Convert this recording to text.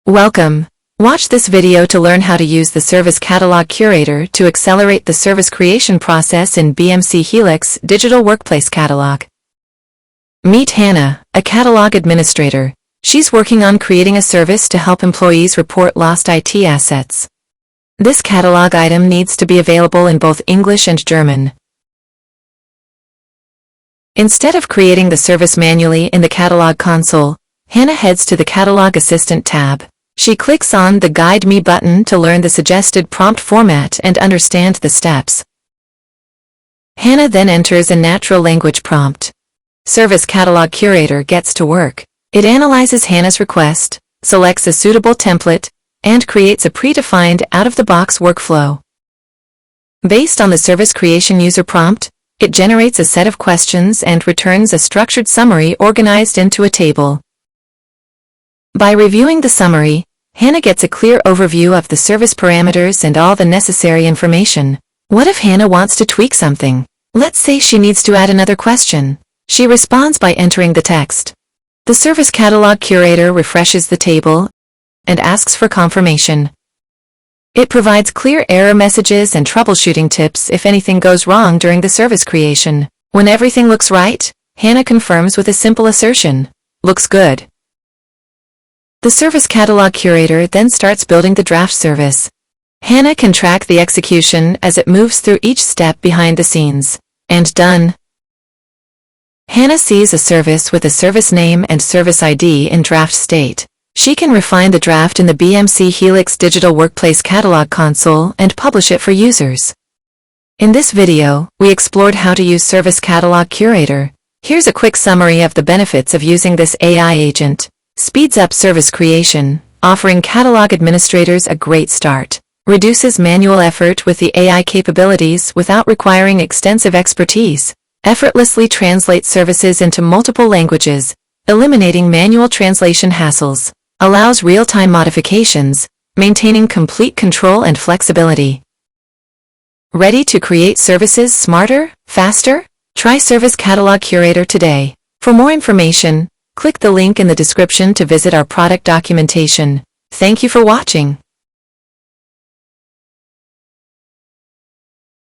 Welcome. Watch this video to learn how to use the Service Catalog Curator to accelerate the service creation process in BMC Helix Digital Workplace Catalog. Meet Hannah, a catalog administrator. She's working on creating a service to help employees report lost IT assets. This catalog item needs to be available in both English and German. Instead of creating the service manually in the Catalog console, Hannah heads to the Catalog Assistant tab. She clicks on the Guide Me button to learn the suggested prompt format and understand the steps. Hannah then enters a natural language prompt. Service Catalog Curator gets to work. It analyzes Hannah's request, selects a suitable template, and creates a predefined out-of-the-box workflow. Based on the service creation user prompt, it generates a set of questions and returns a structured summary organized into a table. By reviewing the summary, Hannah gets a clear overview of the service parameters and all the necessary information. What if Hannah wants to tweak something? Let's say she needs to add another question. She responds by entering the text. The Service Catalog Curator refreshes the table and asks for confirmation. It provides clear error messages and troubleshooting tips if anything goes wrong during the service creation. When everything looks right, Hannah confirms with a simple assertion, "Looks good." The Service Catalog Curator then starts building the draft service. Hannah can track the execution as it moves through each step behind the scenes. And done. Hannah sees a service with a service name and service ID in draft state. She can refine the draft in the BMC Helix Digital Workplace Catalog console and publish it for users. In this video, we explored how to use Service Catalog Curator. Here's a quick summary of the benefits of using this AI agent. Speeds up service creation, offering catalog administrators a great start. Reduces manual effort with the AI capabilities without requiring extensive expertise. Effortlessly translates services into multiple languages, eliminating manual translation hassles. Allows real-time modifications, maintaining complete control and flexibility. Ready to create services smarter, faster? Try Service Catalog Curator today. For more information, click the link in the description to visit our product documentation. Thank you for watching.